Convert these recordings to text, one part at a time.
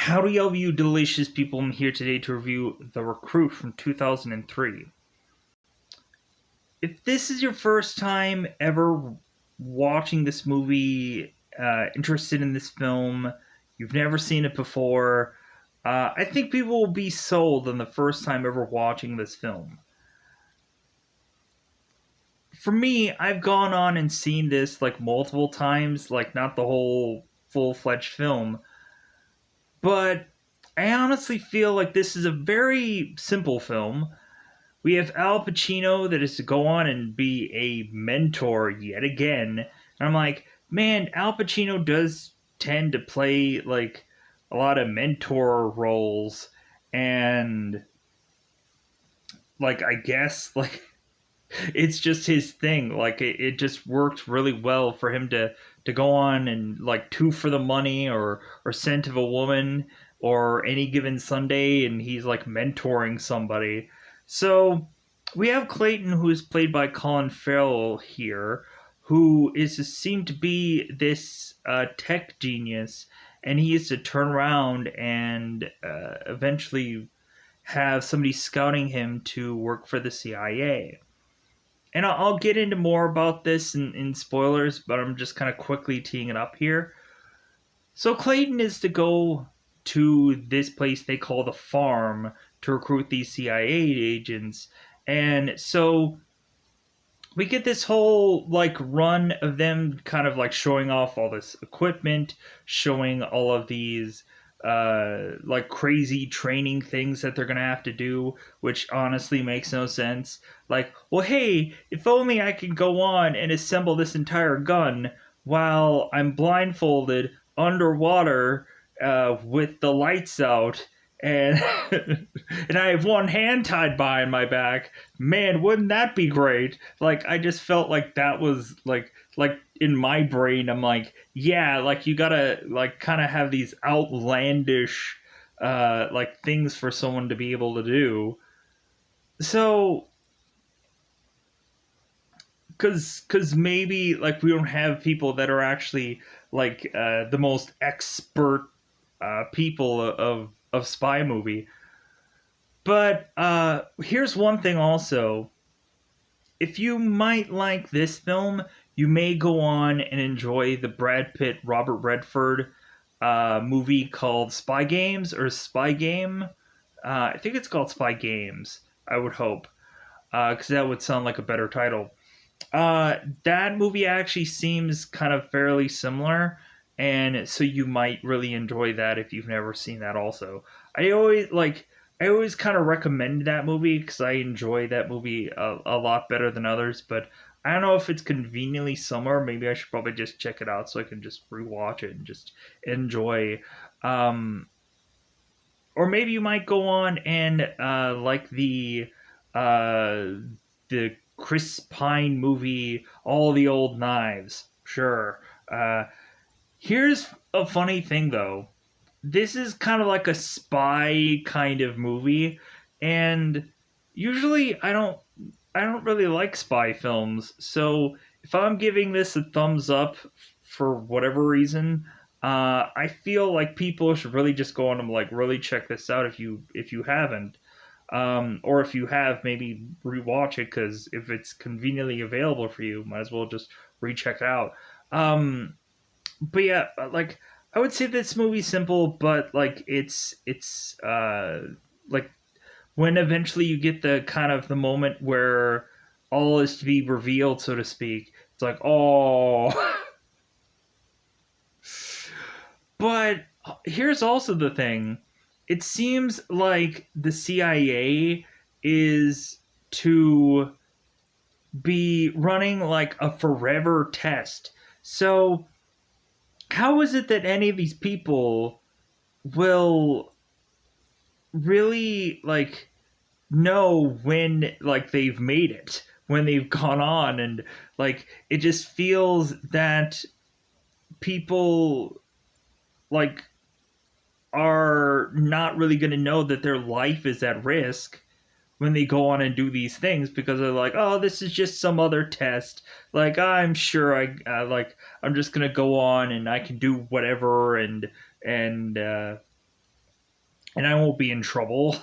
Howdy, all you delicious people. I'm here today to review The Recruit from 2003. If this is your first time ever watching this movie, interested in this film, you've never seen it before, I think people will be sold on the first time ever watching this film. For me, I've gone on and seen this like multiple times, like not the whole full fledged film, but I honestly feel like this is a very simple film. We have Al Pacino that is to go on and be a mentor yet again. And I'm like, man, Al Pacino does tend to play like a lot of mentor roles, and like I guess like it's just his thing. Like it just worked really well for him to go on and like Two for the Money or Scent of a Woman or Any Given Sunday, and he's like mentoring somebody. So we have Clayton, who is played by Colin Farrell here, who is seemed to be this tech genius, and he is to turn around and eventually have somebody scouting him to work for the CIA. And I'll get into more about this in spoilers, but I'm just kind of quickly teeing it up here. So Clayton is to go to this place they call the farm to recruit these CIA agents. And so we get this whole like run of them kind of like showing off all this equipment, showing all of these like crazy training things that they're gonna have to do, which honestly makes no sense. Like, well, hey, if only I could go on and assemble this entire gun while I'm blindfolded underwater with the lights out and and I have one hand tied behind my back. Man, wouldn't that be great? Like I just felt like that was like in my brain I'm like, yeah, like you gotta like kind of have these outlandish like things for someone to be able to do. So cuz maybe like we don't have people that are actually like the most expert people of spy movie. But here's one thing also. If you might like this film, you may go on and enjoy the Brad Pitt, Robert Redford movie called Spy Games or Spy Game. I think it's called Spy Games, I would hope, because that would sound like a better title. That movie actually seems kind of fairly similar, and so you might really enjoy that if you've never seen that. Also, I always like. I always kind of recommend that movie because I enjoy that movie a lot better than others. But I don't know if it's conveniently similar. Maybe I should probably just check it out so I can just rewatch it and just enjoy. Um, or maybe you might go on and like uh, the Chris Pine movie, All the Old Knives. Sure. Here's a funny thing though. This is kind of like a spy kind of movie, and usually I don't really like spy films. So if I'm giving this a thumbs up for whatever reason, I feel like people should really just go on and like really check this out if you haven't. Or if you have, maybe rewatch it because if it's conveniently available for you, might as well just recheck it out. Um, but yeah, like I would say this movie's simple, but like it's like when eventually you get the kind of the moment where all is to be revealed, so to speak. It's like, oh, but here's also the thing. It seems like the CIA is to be running like a forever test. So how is it that any of these people will really like know when like they've made it, when they've gone on, and like it just feels that people like are not really going to know that their life is at risk when they go on and do these things because they're like, oh, this is just some other test. Like, I'm sure I'm just gonna go on and I can do whatever and and I won't be in trouble.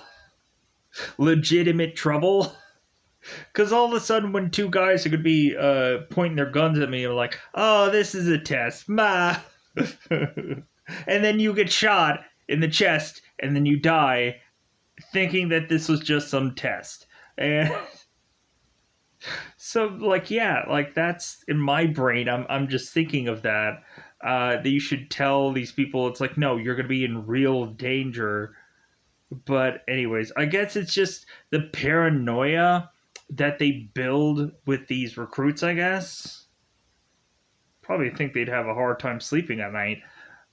Legitimate trouble. Because all of a sudden, when two guys are going to be pointing their guns at me, I'm like, oh, this is a test. Ma. And then you get shot in the chest, and then you die thinking that this was just some test. And so, like, yeah, like that's in my brain. I'm just thinking of that. That you should tell these people, it's like, no, you're going to be in real danger. But, anyways, I guess it's just the paranoia that they build with these recruits, I guess. Probably think they'd have a hard time sleeping at night.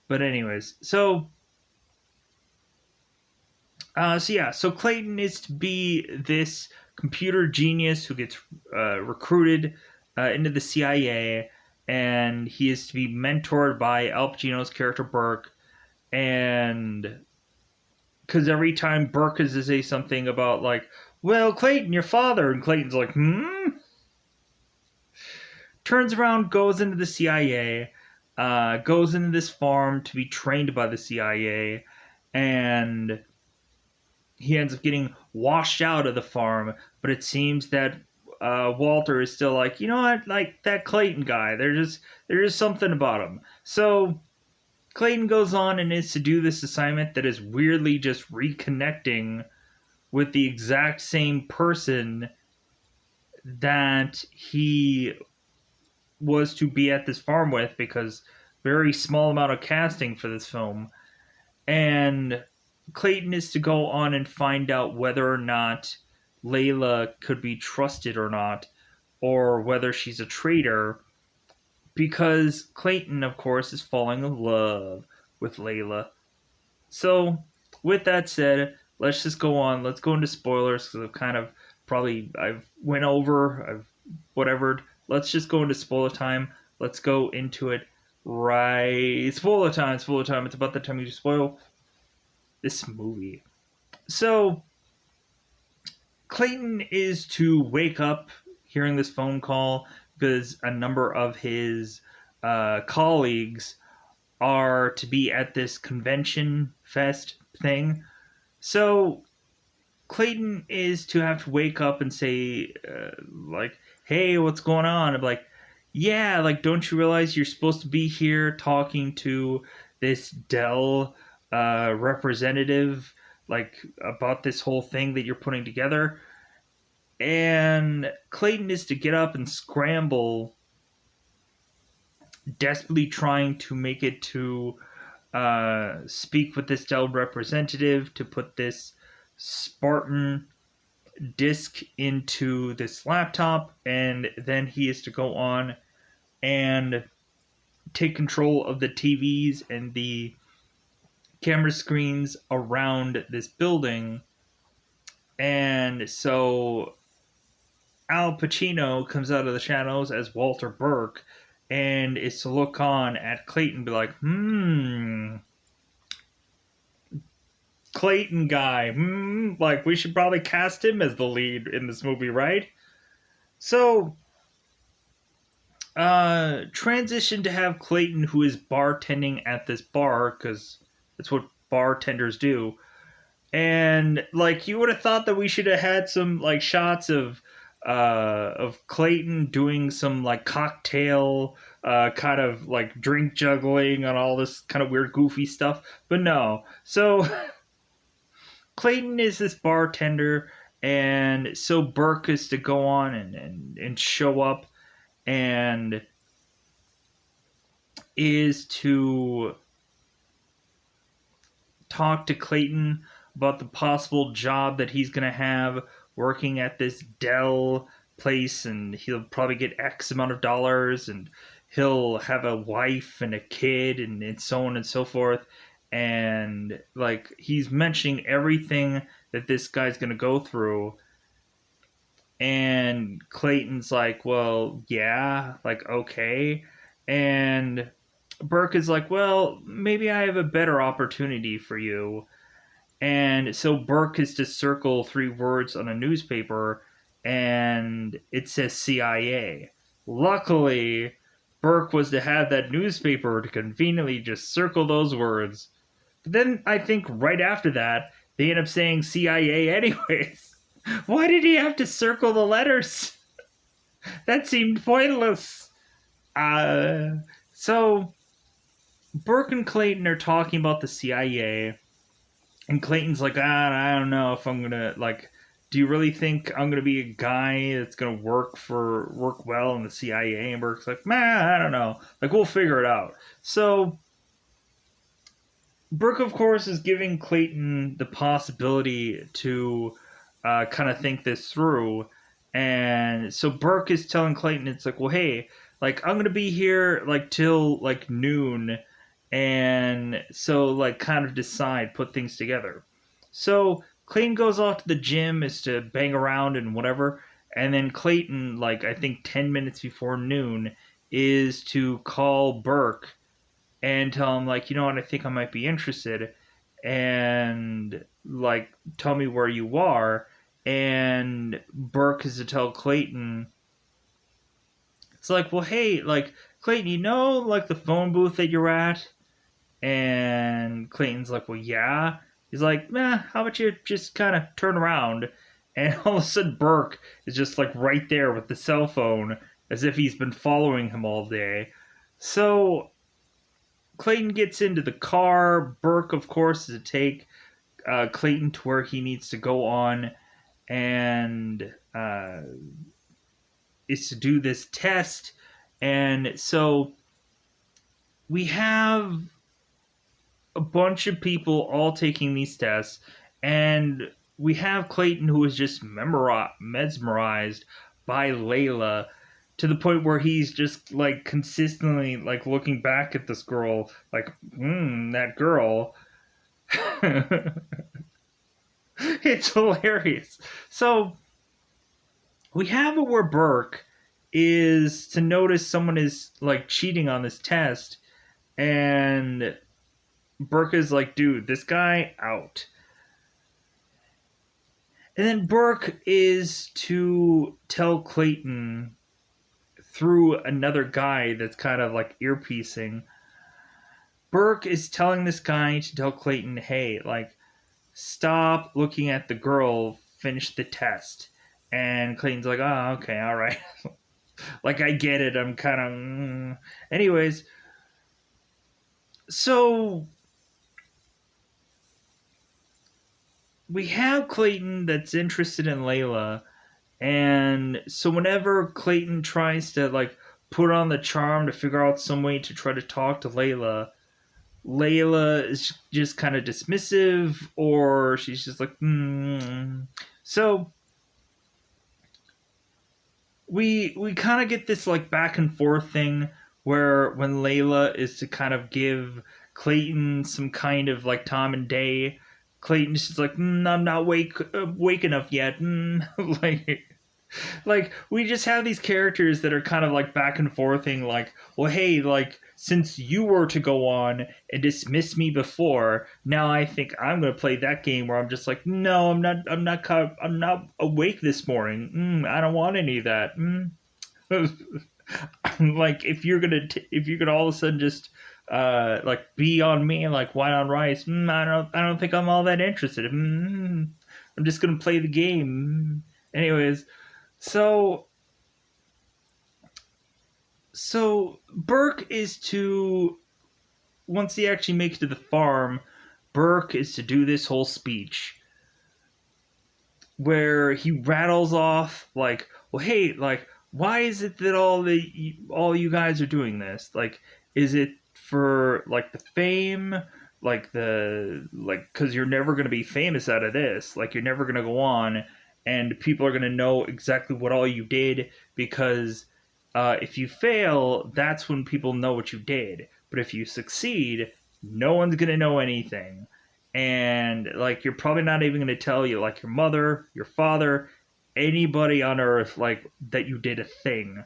But, anyways, so Clayton is to be this computer genius who gets recruited into the CIA, and he is to be mentored by Al Pacino's character Burke, and because every time Burke is to say something about like, well, Clayton, your father, and Clayton's like, turns around, goes into the CIA, goes into this farm to be trained by the CIA, and he ends up getting washed out of the farm. But it seems that Walter is still like, you know what, like that Clayton guy. There's just something about him. So Clayton goes on and is to do this assignment that is weirdly just reconnecting with the exact same person that he was to be at this farm with, because very small amount of casting for this film. And Clayton is to go on and find out whether or not Layla could be trusted or not, or whether she's a traitor, because Clayton, of course, is falling in love with Layla. So, with that said, let's just go on. Let's go into spoilers because I've went over, I've whatever. Let's just go into spoiler time. Let's go into it right. Spoiler time, spoiler time. It's about the time you spoil this movie. So, Clayton is to wake up hearing this phone call because a number of his colleagues are to be at this convention fest thing. So Clayton is to have to wake up and say, like, hey, what's going on? I'm like, yeah, like, don't you realize you're supposed to be here talking to this Dell representative, like, about this whole thing that you're putting together? And Clayton is to get up and scramble, desperately trying to make it to speak with this Dell representative to put this Spartan disk into this laptop, and then he is to go on and take control of the TVs and the camera screens around this building. And so Al Pacino comes out of the shadows as Walter Burke and is to look on at Clayton and be like, Clayton guy, like we should probably cast him as the lead in this movie, right? So, transition to have Clayton, who is bartending at this bar, because that's what bartenders do. And, like, you would have thought that we should have had some, like, shots of Clayton doing some, like, cocktail, kind of, like, drink juggling and all this kind of weird, goofy stuff. But no. So, Clayton is this bartender, and so Burke is to go on and show up and is to talk to Clayton about the possible job that he's going to have working at this Dell place, and he'll probably get X amount of dollars, and he'll have a wife and a kid, and so on and so forth. And, like, he's mentioning everything that this guy's going to go through. And Clayton's like, well, yeah, like, okay. And Burke is like, well, maybe I have a better opportunity for you. And so Burke is to circle 3 words on a newspaper, and it says CIA. Luckily, Burke was to have that newspaper to conveniently just circle those words. But then I think right after that, they end up saying CIA anyways. Why did he have to circle the letters? That seemed pointless. Uh, so Burke and Clayton are talking about the CIA, and Clayton's like, I don't know if I'm gonna like. Do you really think I'm gonna be a guy that's gonna work well in the CIA? And Burke's like, man, I don't know. Like we'll figure it out. So Burke, of course, is giving Clayton the possibility to kind of think this through. And so Burke is telling Clayton, it's like, well, hey, like, I'm going to be here, like, till, like, noon. And so, like, kind of decide, put things together. So Clayton goes off to the gym, is to bang around and whatever. And then Clayton, like, I think 10 minutes before noon, is to call Burke and tell him like, you know what, I think I might be interested, and like tell me where you are. And Burke is to tell Clayton, it's like, well, hey, like Clayton, you know, like the phone booth that you're at. And Clayton's like, well, yeah. He's like, how about you just kind of turn around? And all of a sudden Burke is just like right there with the cell phone, as if he's been following him all day. So Clayton gets into the car. Burke, of course, is to take Clayton to where he needs to go on, and is to do this test. And so we have a bunch of people all taking these tests, and we have Clayton who is just mesmerized by Layla, to the point where he's just like consistently like looking back at this girl like, that girl. It's hilarious. So we have it where Burke is to notice someone is like cheating on this test, and Burke is like, dude, this guy out. And then Burke is to tell Clayton through another guy that's kind of like earpiecing. Burke is telling this guy to tell Clayton, hey, like, stop looking at the girl, finish the test. And Clayton's like, oh, okay, all right. Like, I get it. I'm kind of. Anyways, so we have Clayton that's interested in Layla. And so whenever Clayton tries to, like, put on the charm to figure out some way to try to talk to Layla is just kind of dismissive, or she's just like, So we kind of get this like back and forth thing where when Layla is to kind of give Clayton some kind of like time and day, Clayton's just like, I'm not wake enough yet. Like we just have these characters that are kind of like back and forthing, like, well, hey, like, since you were to go on and dismiss me before, now I think I'm going to play that game where I'm just like, no, I'm not awake this morning. I don't want any of that. Like, if you're gonna all of a sudden just like be on me like white on rice, I don't think I'm all that interested. I'm just gonna play the game. Anyways, so Burke is to, once he actually makes it to the farm, Burke is to do this whole speech where he rattles off like, well, hey, like, why is it that all you guys are doing this? Like, is it for like the fame? Like because you're never going to be famous out of this. Like, you're never going to go on and people are going to know exactly what all you did, because if you fail, that's when people know what you did. But if you succeed, no one's going to know anything. And, like, you're probably not even going to tell you, like, your mother, your father, anybody on earth, like, that you did a thing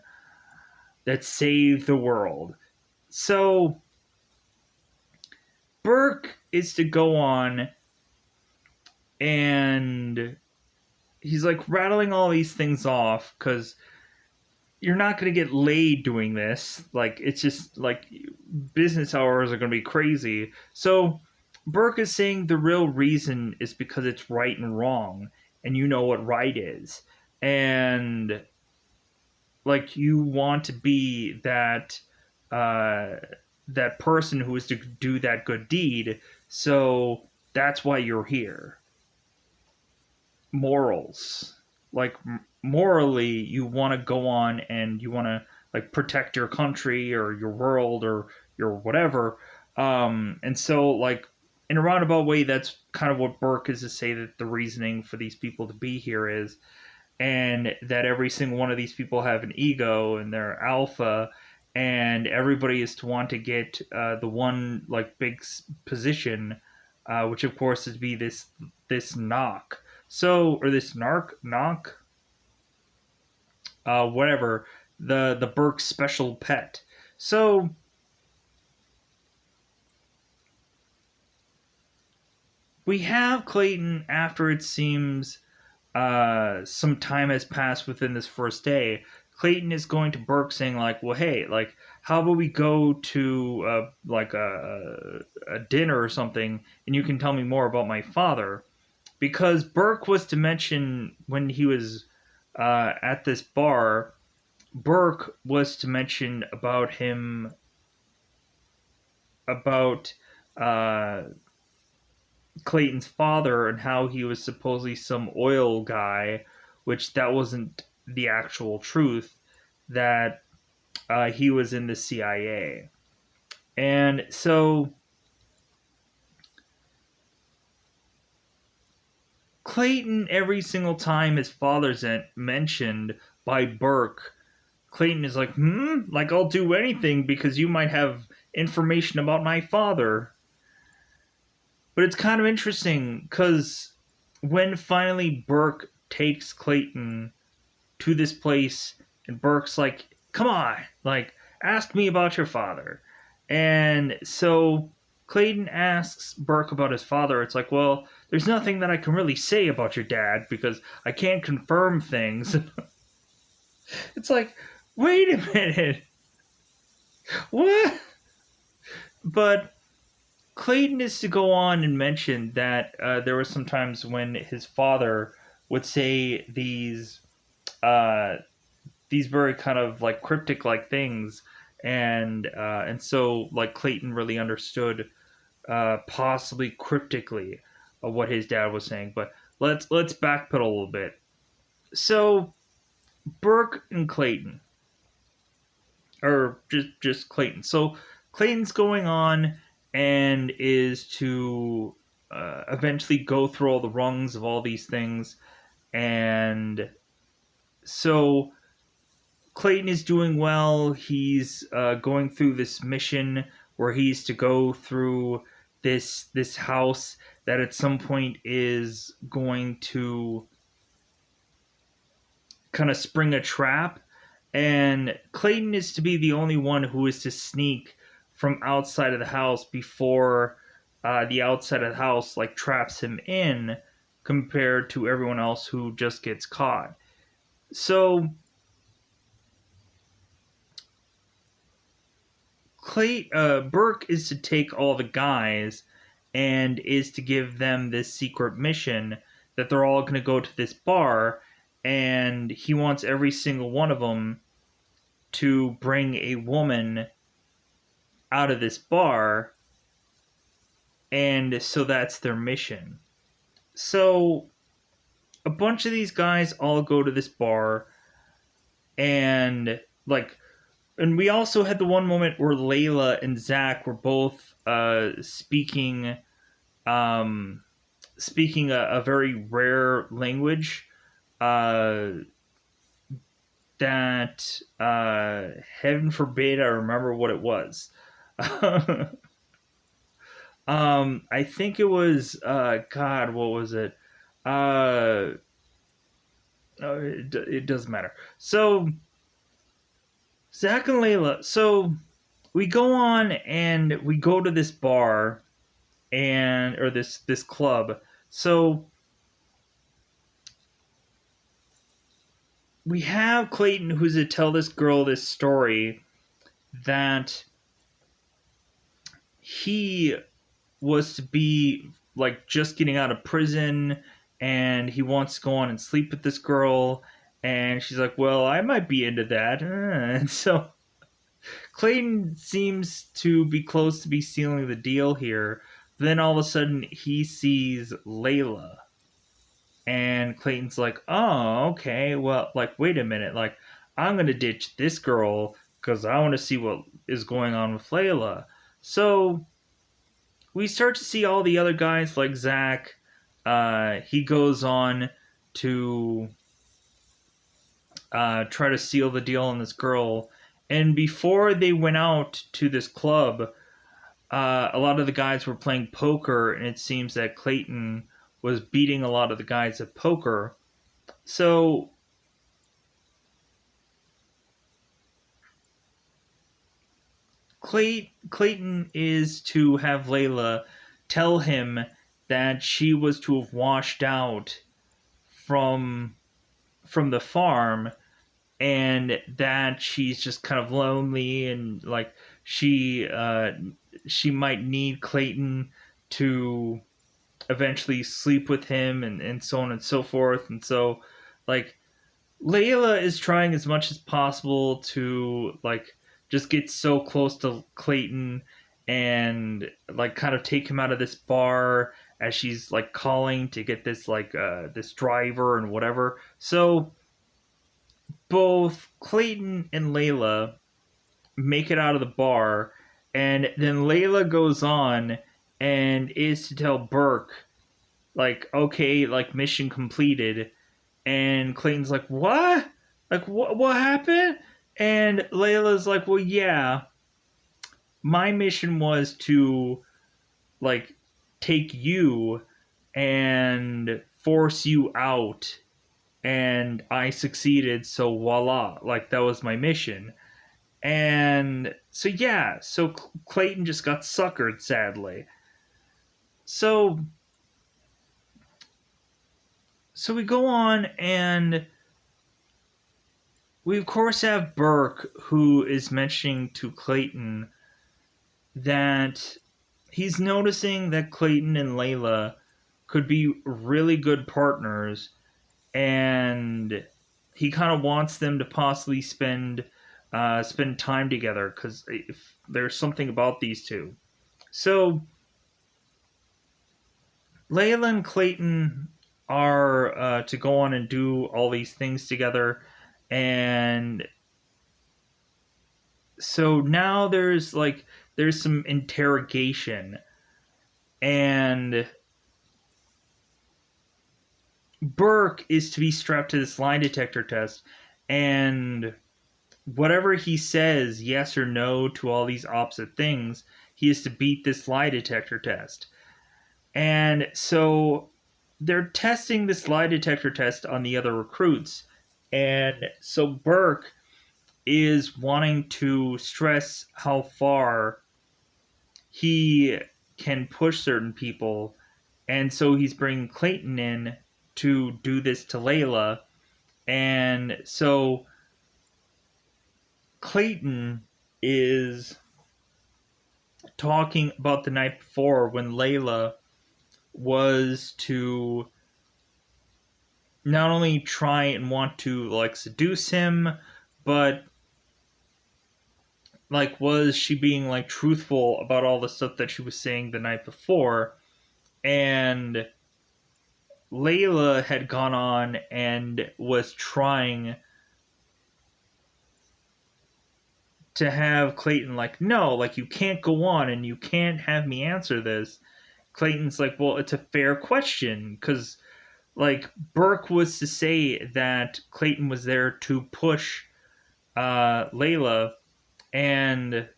that saved the world. So, Burke is to go on and he's, like, rattling all these things off because you're not going to get laid doing this. Like, it's just, like, business hours are going to be crazy. So, Burke is saying the real reason is because it's right and wrong, and you know what right is. And like you want to be uh that person who is to do that good deed, so that's why you're here. Morals, like morally you want to go on and you want to like protect your country or your world or your whatever. And so like in a roundabout way, that's kind of what Burke is to say that the reasoning for these people to be here is, and that every single one of these people have an ego and they're alpha, and everybody is to want to get the one like big position, which of course is be this knock, so or this knock, whatever, the Burke special pet. So we have Clayton after it seems some time has passed within this first day. Clayton is going to Burke saying like, "Well, hey, like, how about we go to like a dinner or something, and you can tell me more about my father." Because Burke was to mention when he was at this bar, Burke was to mention about him about uh, Clayton's father and how he was supposedly some oil guy, which that wasn't the actual truth. That he was in the CIA, and so Clayton, every single time his father's mentioned by Burke, Clayton is like, like I'll do anything because you might have information about my father. But it's kind of interesting because when finally Burke takes Clayton to this place, and Burke's like, "Come on, like, ask me about your father." And so Clayton asks Burke about his father. It's like, well, there's nothing that I can really say about your dad because I can't confirm things. It's like, wait a minute, what? But Clayton is to go on and mention that there were some times when his father would say uh, these very kind of like cryptic like things, and so like Clayton really understood possibly cryptically what his dad was saying. But let's backpedal a little bit. So Burke and Clayton, or just Clayton. So Clayton's going on and is to eventually go through all the rungs of all these things, and so Clayton is doing well. He's going through this mission where he's to go through this house that at some point is going to kind of spring a trap, and Clayton is to be the only one who is to sneak from outside of the house before the outside of the house like traps him in, compared to everyone else who just gets caught. So Burke is to take all the guys and is to give them this secret mission that they're all going to go to this bar, and he wants every single one of them to bring a woman out of this bar, and so that's their mission. So a bunch of these guys all go to this bar, and like, and we also had the one moment where Layla and Zach were both um, speaking a very rare language uh, that heaven forbid I remember what it was. I think it was God. What was it? It doesn't matter. So Zach and Layla. So we go on and we go to this bar and or this club. So we have Clayton who's to tell this girl this story that he was to be like just getting out of prison, and he wants to go on and sleep with this girl, and she's like, well, I might be into that. And so Clayton seems to be close to be sealing the deal here. Then all of a sudden he sees Layla, and Clayton's like, oh, okay, well, like, wait a minute, like, I'm gonna ditch this girl because I want to see what is going on with Layla. So we start to see all the other guys, like Zach. He goes on to try to seal the deal on this girl. And before they went out to this club, a lot of the guys were playing poker, and it seems that Clayton was beating a lot of the guys at poker. So Clayton is to have Layla tell him that she was to have washed out from the farm, and that she's just kind of lonely, and like she might need Clayton to eventually sleep with him, and so on and so forth. And so like Layla is trying as much as possible to like just get so close to Clayton and like kind of take him out of this bar, as she's like calling to get this like this driver and whatever. So both Clayton and Layla make it out of the bar, and then Layla goes on and is to tell Burke, like, okay, like, mission completed. And Clayton's like, what? Like, what happened? And Layla's like, well, yeah, my mission was to, like, take you and force you out, and I succeeded, so voila, like, that was my mission. And so, yeah, so Clayton just got suckered, sadly. So we go on, and we of course have Burke, who is mentioning to Clayton that he's noticing that Clayton and Layla could be really good partners, and he kind of wants them to possibly spend time together, because if there's something about these two. So Layla and Clayton are to go on and do all these things together, and so now there's some interrogation, and Burke is to be strapped to this lie detector test, and whatever he says, yes or no to all these opposite things, he is to beat this lie detector test. And so they're testing this lie detector test on the other recruits, and so Burke is wanting to stress how far he can push certain people, and so he's bringing Clayton in to do this to Layla. And so Clayton is talking about the night before when Layla was to not only try and want to like seduce him, but like, was she being like truthful about all the stuff that she was saying the night before? And Layla had gone on and was trying to have Clayton like, no, like, you can't go on and you can't have me answer this. Clayton's like, well, it's a fair question, because like Burke was to say that Clayton was there to push Layla, and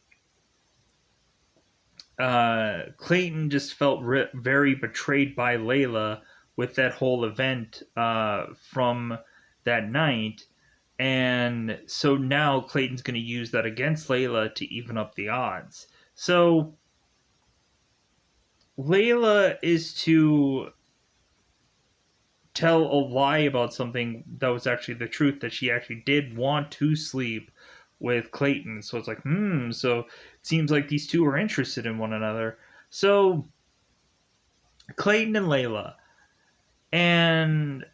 Clayton just felt very betrayed by Layla with that whole event from that night. And so now Clayton's going to use that against Layla to even up the odds. So Layla is to tell a lie about something that was actually the truth, that she actually did want to sleep with Clayton. So it's like, so it seems like these two are interested in one another. So Clayton and Layla. And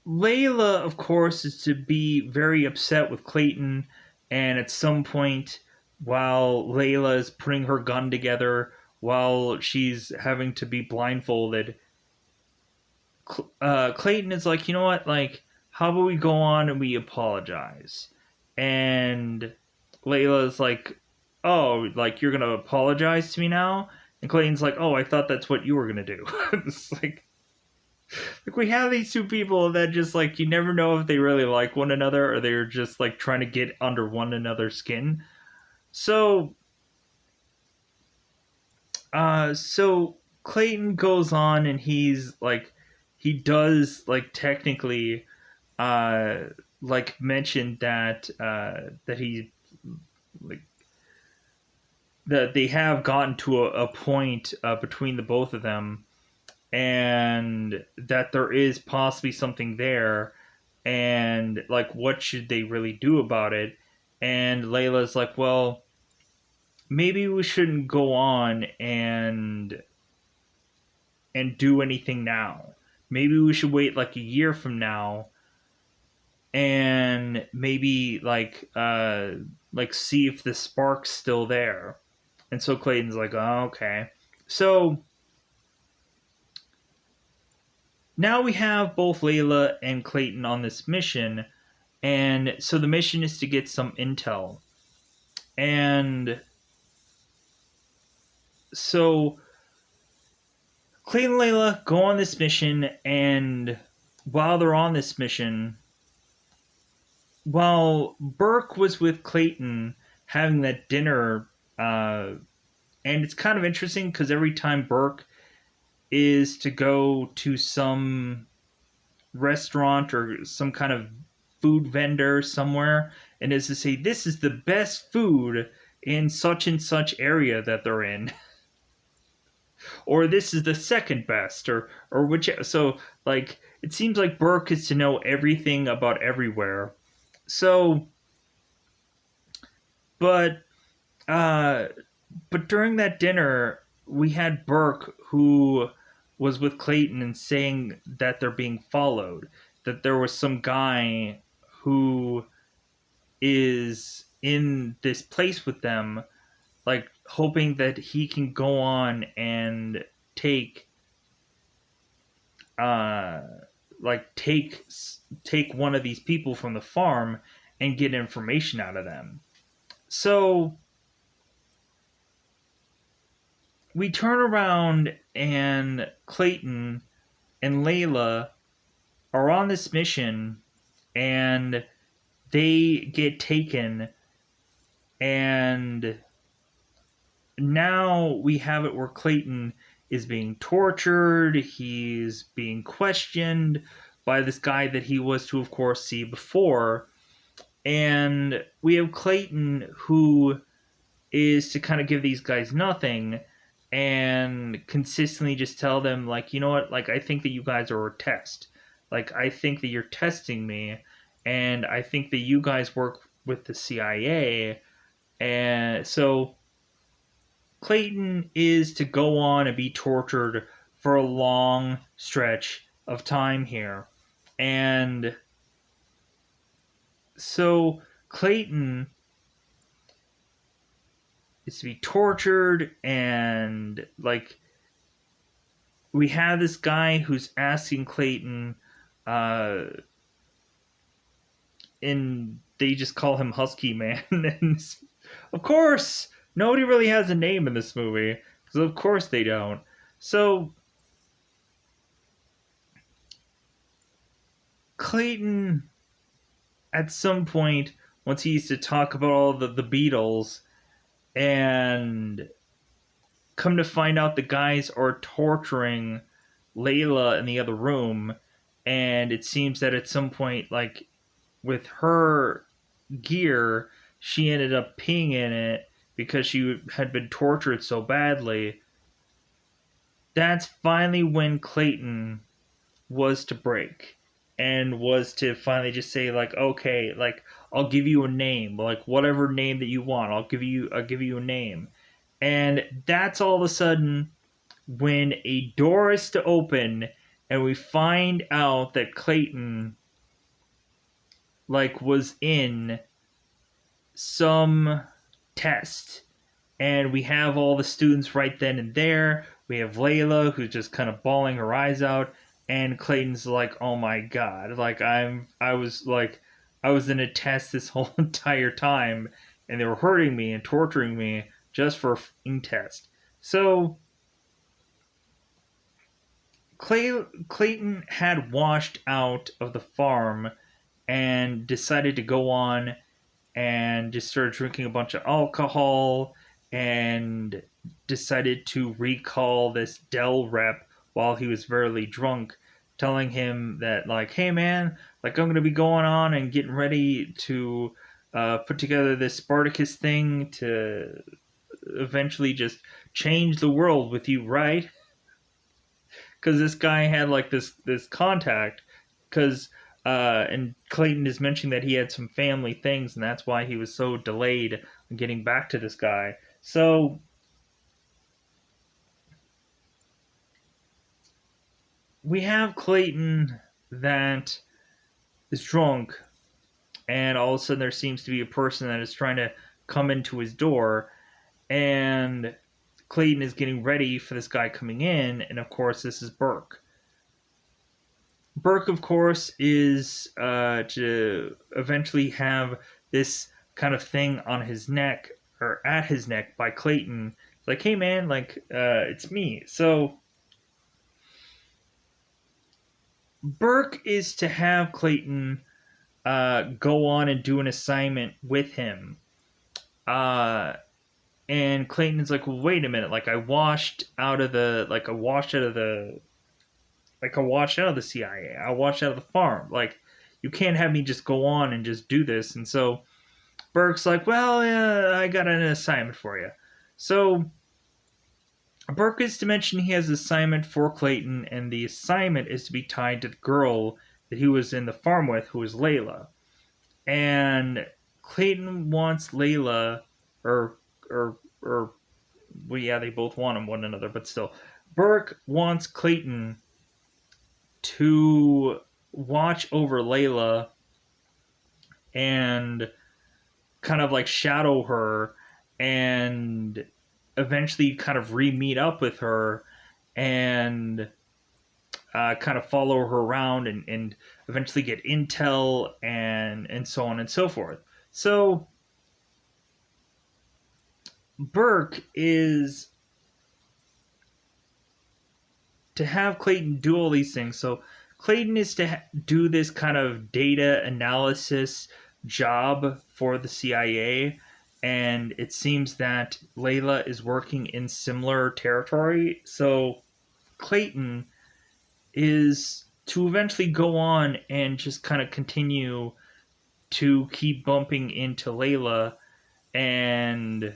Layla, of course, is to be very upset with Clayton. And at some point, while Layla is putting her gun together, while she's having to be blindfolded, Clayton is like, you know what? Like, how about we go on and we apologize? And Layla's like, oh, like, you're going to apologize to me now? And Clayton's like, oh, I thought that's what you were going to do. It's like we have these two people that just like you never know if they really like one another or they're just like trying to get under one another's skin. So so Clayton goes on and he's like he does like technically uh like mention that he like that they have gotten to a point between the both of them and that there is possibly something there and like what should they really do about it. And Layla's like, well, maybe we shouldn't go on and do anything now. Maybe we should wait like a year from now and maybe like see if the spark's still there. And so Clayton's like, oh, okay. So now we have both Layla and Clayton on this mission, and so the mission is to get some intel. And so Clayton and Layla go on this mission, and while they're on this mission, while Burke was with Clayton having that dinner, and it's kind of interesting because every time Burke is to go to some restaurant or some kind of food vendor somewhere and is to say this is the best food in such and such area that they're in or this is the second best or which so like it seems like Burke is to know everything about everywhere. So but uh but during that dinner we had Burke who was with Clayton and saying that they're being followed, that there was some guy who is in this place with them, like hoping that he can go on and take uh like take one of these people from the farm and get information out of them. So we turn around and Clayton and Layla are on this mission and they get taken, and now we have it where Clayton is being tortured, he's being questioned by this guy that he was to of course see before, and we have Clayton who is to kind of give these guys nothing and consistently just tell them like, you know what, like I think that you guys are a test, like I think that you're testing me, and I think that you guys work with the CIA. And so Clayton is to go on and be tortured for a long stretch of time here. And so Clayton is to be tortured, and like we have this guy who's asking Clayton, uh, and they just call him Husky Man. And of course, nobody really has a name in this movie, because of course they don't. So Clayton, at some point, once he used to talk about all the Beatles, and come to find out the guys are torturing Layla in the other room, and it seems that at some point, like with her gear, she ended up peeing in it because she had been tortured so badly. That's finally when Clayton was to break and was to finally just say like, okay, like I'll give you a name, like whatever name that you want, I'll give you a name. And that's all of a sudden when a door is to open, and we find out that Clayton was in some test, and we have all the students right then and there. We have Layla, who's just kind of bawling her eyes out, and Clayton's like, "Oh my god! I was in a test this whole entire time, and they were hurting me and torturing me just for a f***ing test." So Clayton had washed out of the farm and decided to go on and just started drinking a bunch of alcohol and decided to recall this Dell rep while he was very drunk, telling him that, like, hey man, like, I'm going to be going on and getting ready to put together this Spartacus thing to eventually just change the world with you, right? Because this guy had like this contact, because and Clayton is mentioning that he had some family things, and that's why he was so delayed in getting back to this guy. So we have Clayton that is drunk, and all of a sudden there seems to be a person that is trying to come into his door, and Clayton is getting ready for this guy coming in, and of course this is Burke. Burke, of course, is to eventually have this kind of thing on his neck, or at his neck, by Clayton. It's like, hey man, like, it's me. So Burke is to have Clayton go on and do an assignment with him. And Clayton is like, well, wait a minute, like, I washed out of the, like, I washed out of the, like, I washed out of the CIA. I washed out of the farm. Like, you can't have me just go on and just do this. And so Burke's like, well, I got an assignment for you. So Burke is to mention he has an assignment for Clayton, and the assignment is to be tied to the girl that he was in the farm with, who was Layla. And Clayton wants Layla, or well, yeah, they both want one another, but still, Burke wants Clayton to watch over Layla and kind of like shadow her, and eventually kind of re-meet up with her, and kind of follow her around, and eventually get intel, and so on and so forth. So Burke is to have Clayton do all these things. So Clayton is to do this kind of data analysis job for the CIA, and it seems that Layla is working in similar territory. So Clayton is to eventually go on and just kind of continue to keep bumping into Layla, and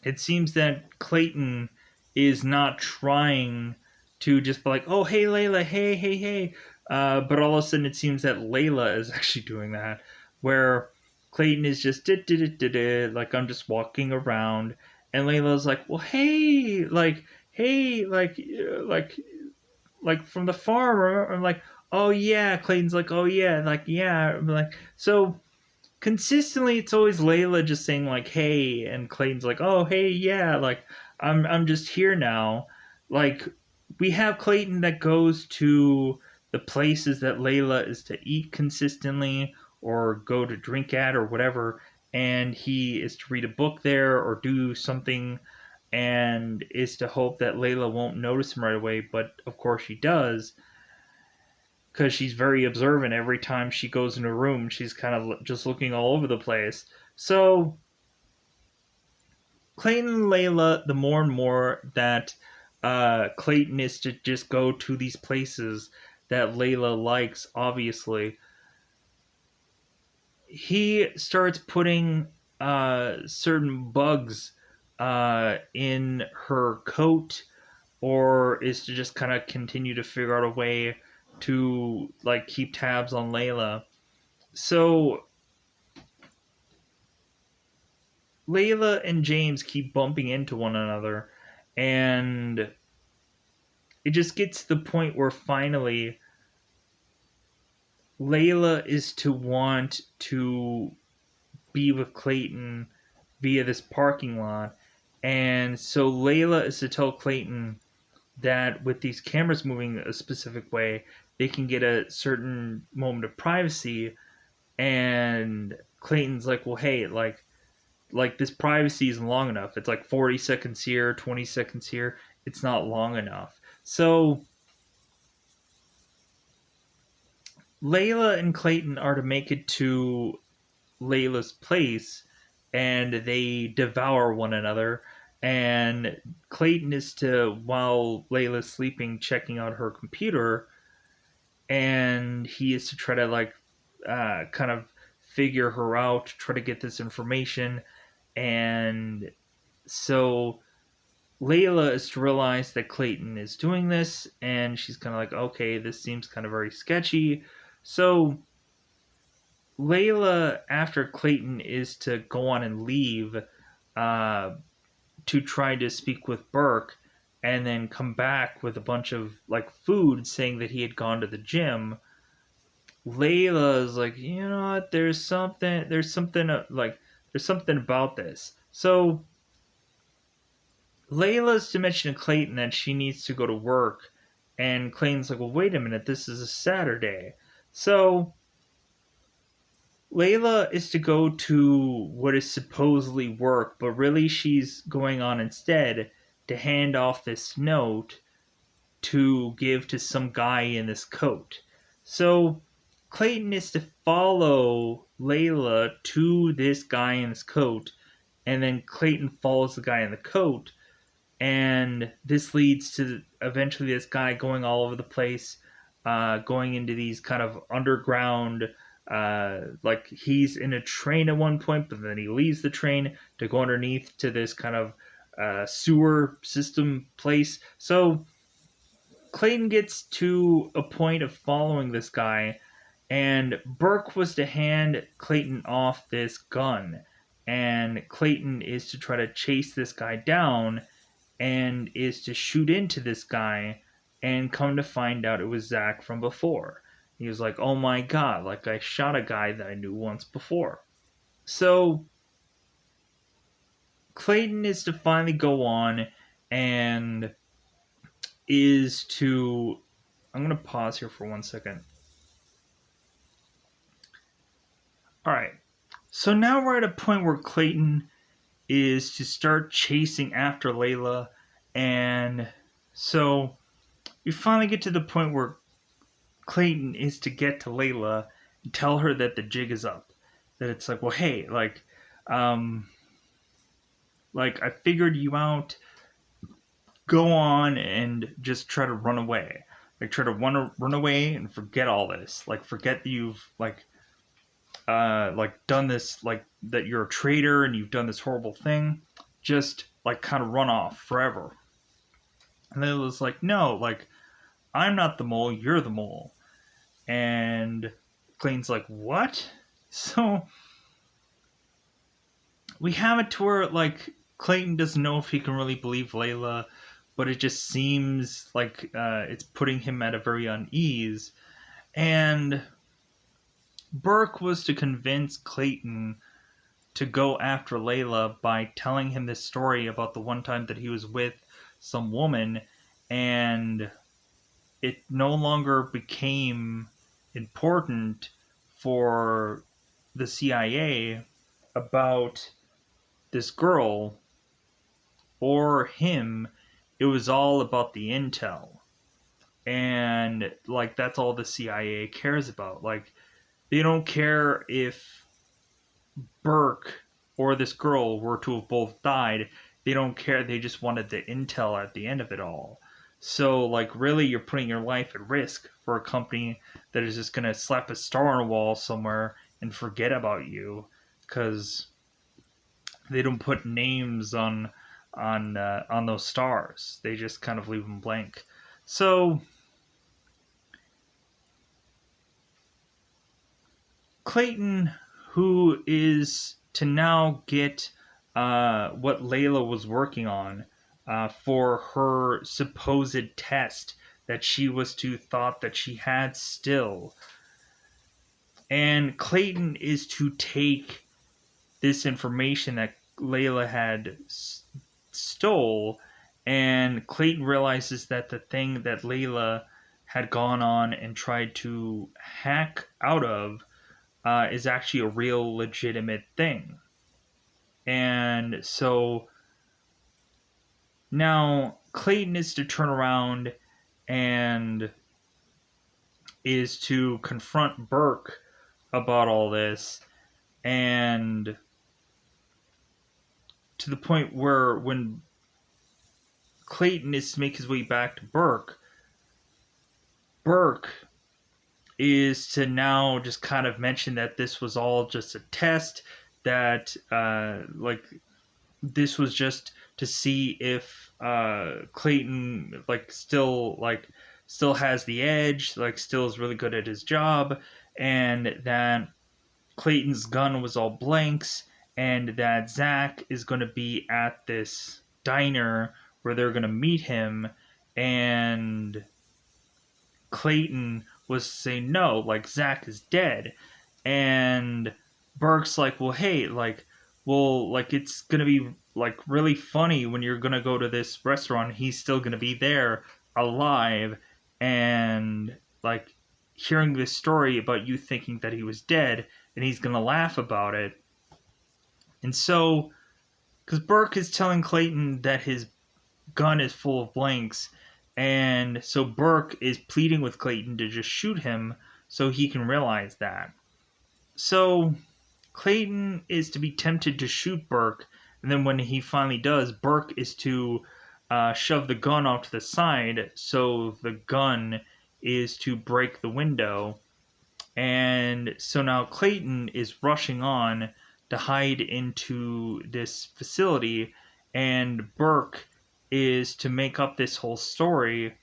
it seems that Clayton is not trying to just be like, oh, hey, Layla, hey, hey, hey. But all of a sudden, it seems that Layla is actually doing that, where Clayton is just, like, I'm just walking around, and Layla's like, well, hey, like from the farm. I'm like, oh, yeah. Clayton's like, oh, yeah, like, yeah. I'm like, so consistently it's always Layla just saying like hey, and Clayton's like, oh hey, yeah, like I'm just here now. Like, we have Clayton that goes to the places that Layla is to eat consistently, or go to drink at, or whatever, and he is to read a book there or do something, and is to hope that Layla won't notice him right away, but of course she does, because she's very observant. Every time she goes in a room, she's kind of just looking all over the place. So Clayton and Layla, the more and more that Clayton is to just go to these places that Layla likes, obviously, he starts putting certain bugs in her coat, or is to just kind of continue to figure out a way to like keep tabs on Layla. So Layla and James keep bumping into one another, and it just gets to the point where finally Layla is to want to be with Clayton via this parking lot. And so Layla is to tell Clayton that with these cameras moving a specific way, they can get a certain moment of privacy. And Clayton's like, well, hey, like this privacy isn't long enough. It's like 40 seconds here, 20 seconds here. It's not long enough. So Layla and Clayton are to make it to Layla's place, and they devour one another. And Clayton is to, while Layla's sleeping, checking out her computer, and he is to try to kind of figure her out, try to get this information. And so Layla is to realize that Clayton is doing this, and she's kind of like, okay, this seems kind of very sketchy. So Layla, after Clayton, is to go on and leave uh, to try to speak with Burke, and then come back with a bunch of like food, saying that he had gone to the gym. Layla is like, you know what? There's something about this. So Layla's to mention to Clayton that she needs to go to work, and Clayton's like, well, wait a minute, this is a Saturday. So Layla is to go to what is supposedly work, but really she's going on instead to hand off this note to give to some guy in this coat. So Clayton is to follow Layla to this guy in this coat, and then Clayton follows the guy in the coat, and this leads to eventually this guy going all over the place, going into these kind of underground. Like he's in a train at one point, but then he leaves the train to go underneath to this kind of sewer system place. So Clayton gets to a point of following this guy, and Burke was to hand Clayton off this gun, and Clayton is to try to chase this guy down and is to shoot into this guy, and come to find out it was Zach from before. He was like, oh my god, like I shot a guy that I knew once before. So Clayton is to finally go on and is to. I'm going to pause here for 1 second. Alright, so now we're at a point where Clayton is to start chasing after Layla, and so we finally get to the point where Clayton is to get to Layla and tell her that the jig is up. That it's like, well, hey, um, like I figured you out. Go on and just try to run away. Like try to run away and forget all this. Like forget that you've like done this, like that you're a traitor and you've done this horrible thing. Just like kind of run off forever. And then it was like, no, like I'm not the mole, you're the mole. And Clayton's like, what? So we have it to where like Clayton doesn't know if he can really believe Layla, but it just seems like it's putting him at a very unease. And Burke was to convince Clayton to go after Layla by telling him this story about the one time that he was with some woman, and it no longer became important for the CIA about this girl or him. It was all about the intel. And like that's all the CIA cares about. Like they don't care if Burke or this girl were to have both died. They don't care. They just wanted the intel at the end of it all. So, like, really, you're putting your life at risk for a company that is just going to slap a star on a wall somewhere and forget about you because they don't put names on those stars. They just kind of leave them blank. So, Clayton, who is to now get what Layla was working on for her supposed test that she was to thought that she had still. And Clayton is to take this information that Layla had stole, and Clayton realizes that the thing that Layla had gone on and tried to hack out of is actually a real legitimate thing. And so now Clayton is to turn around and is to confront Burke about all this, and to the point where when Clayton is to make his way back to Burke, Burke is to now just kind of mention that this was all just a test, that like this was just to see if Clayton still has the edge, like still is really good at his job, and that Clayton's gun was all blanks, and that Zach is going to be at this diner where they're going to meet him, and Clayton was saying no, like Zach is dead, and Burke's like, well, hey, like it's gonna be like really funny when you're gonna go to this restaurant. He's still gonna be there, alive, and like hearing this story about you thinking that he was dead, and he's gonna laugh about it. And so, because Burke is telling Clayton that his gun is full of blanks, and so Burke is pleading with Clayton to just shoot him so he can realize that. So Clayton is to be tempted to shoot Burke, and then when he finally does, Burke is to shove the gun off to the side so the gun is to break the window. And so now Clayton is rushing on to hide into this facility, and Burke is to make up this whole story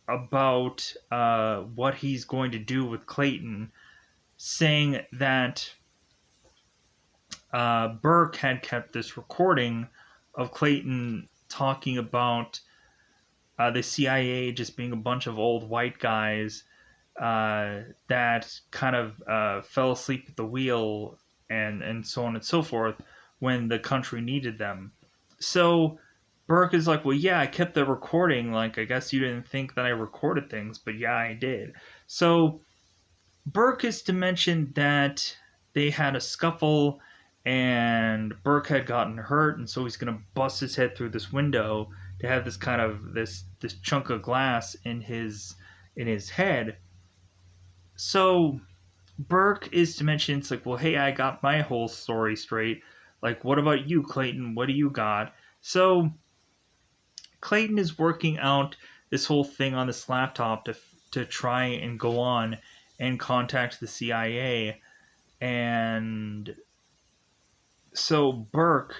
about what he's going to do with Clayton, saying that Burke had kept this recording of Clayton talking about the CIA just being a bunch of old white guys that kind of fell asleep at the wheel, and so on and so forth, when the country needed them. So Burke is like, well, yeah, I kept the recording. Like, I guess you didn't think that I recorded things, but yeah, I did. So Burke is to mention that they had a scuffle and Burke had gotten hurt, and so he's going to bust his head through this window to have this kind of this chunk of glass in his head. So Burke is to mention, it's like, well, hey, I got my whole story straight. Like, what about you, Clayton? What do you got? So Clayton is working out this whole thing on this laptop to try and go on and contact the CIA. And so Burke,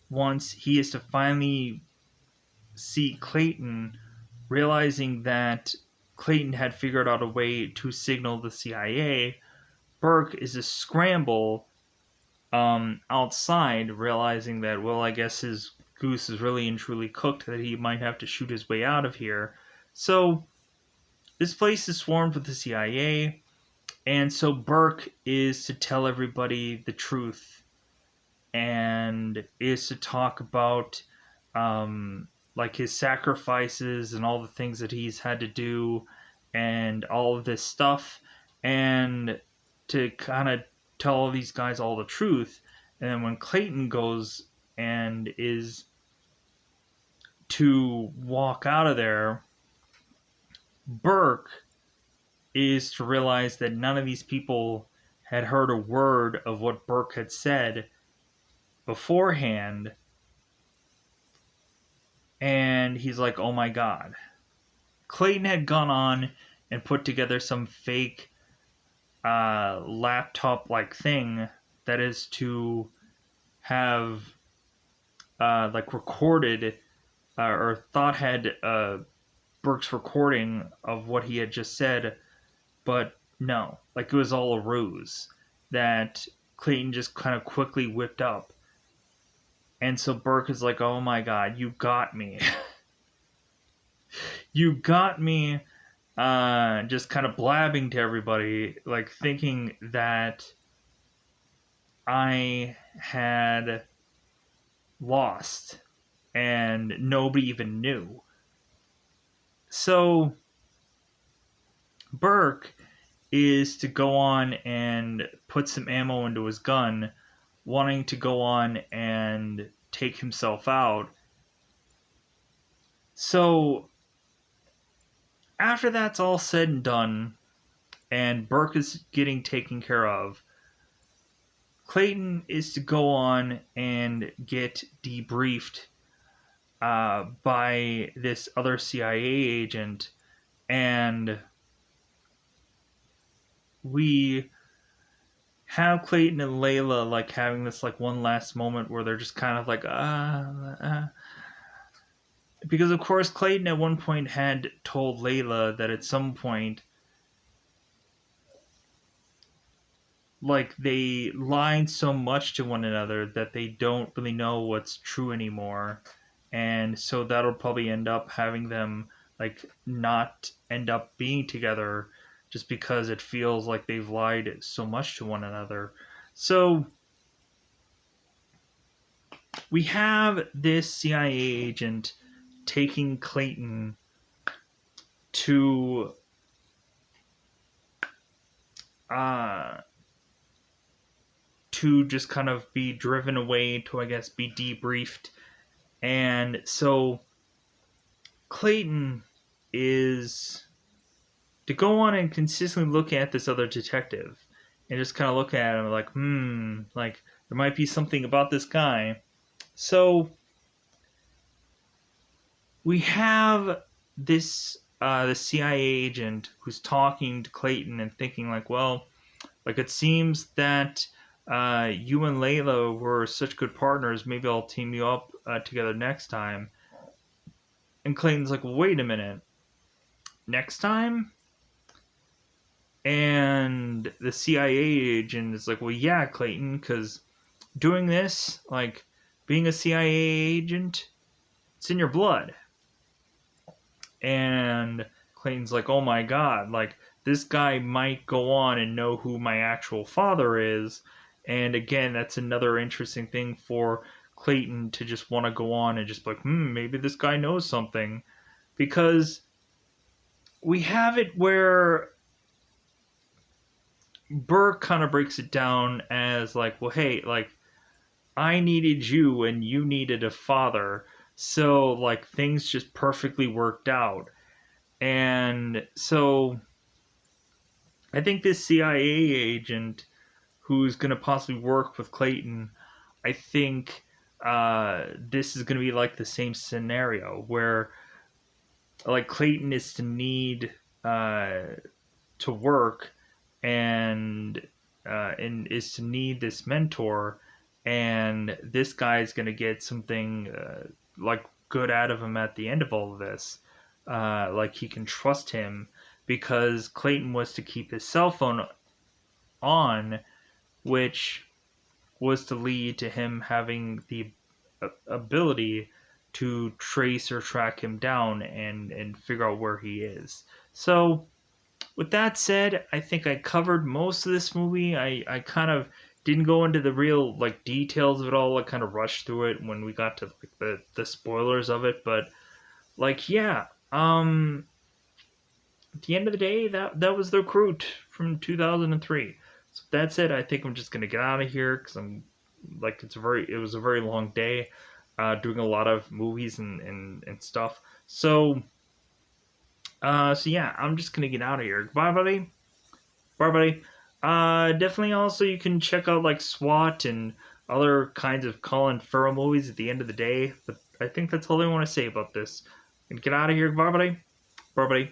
once he is to finally see Clayton, realizing that Clayton had figured out a way to signal the CIA, Burke is a scramble outside, realizing that, well, I guess his goose is really and truly cooked, that he might have to shoot his way out of here. So this place is swarmed with the CIA, and so Burke is to tell everybody the truth, and is to talk about like his sacrifices and all the things that he's had to do and all of this stuff, and to kind of tell all these guys all the truth. And then when Clayton goes and is to walk out of there, Burke is to realize that none of these people had heard a word of what Burke had said beforehand. And he's like, oh my god. Clayton had gone on and put together some fake laptop like thing that is to have like recorded or thought had Burke's recording of what he had just said, but no, like it was all a ruse that Clayton just kind of quickly whipped up. And so Burke is like, oh my god, you got me. You got me. Just kind of blabbing to everybody, like thinking that I had lost and nobody even knew. So Burke is to go on and put some ammo into his gun, wanting to go on and take himself out. So after that's all said and done, and Burke is getting taken care of, Clayton is to go on and get debriefed by this other CIA agent, and we have Clayton and Layla like having this like one last moment where they're just kind of like because of course Clayton at one point had told Layla that at some point like they lied so much to one another that they don't really know what's true anymore, and so that'll probably end up having them like not end up being together just because it feels like they've lied so much to one another. So we have this CIA agent taking Clayton to uh to just kind of be driven away to, I guess, be debriefed. And so Clayton is to go on and consistently look at this other detective and just kind of look at him like, like there might be something about this guy. So we have this the CIA agent who's talking to Clayton and thinking like, well, like it seems that you and Layla were such good partners. Maybe I'll team you up together next time. And Clayton's like, well, wait a minute, next time? And the CIA agent is like, well, yeah, Clayton, because doing this, like being a CIA agent, it's in your blood. And Clayton's like, oh my god, like this guy might go on and know who my actual father is. And again, that's another interesting thing for Clayton to just want to go on and just be like, maybe this guy knows something. Because we have it where Burke kind of breaks it down as like, well, hey, like I needed you and you needed a father. So like things just perfectly worked out. And so I think this CIA agent who's going to possibly work with Clayton, I think this is going to be like the same scenario where like Clayton is to need to work and is to need this mentor, and this guy's going to get something like good out of him at the end of all of this. Like he can trust him because Clayton was to keep his cell phone on, which was to lead to him having the ability to trace or track him down and figure out where he is. So, with that said, I think I covered most of this movie. I kind of didn't go into the real like details of it all. I kind of rushed through it when we got to like the spoilers of it, but like yeah, at the end of the day, that was the Recruit from 2003. So that's it. I think I'm just gonna get out of here because I'm like it was a very long day, doing a lot of movies and stuff. So so yeah, I'm just gonna get out of here. Bye, buddy. Bye, buddy. Definitely. Also, you can check out like SWAT and other kinds of Colin Farrell movies at the end of the day. But I think that's all I want to say about this. And get out of here. Bye, buddy. Bye, buddy.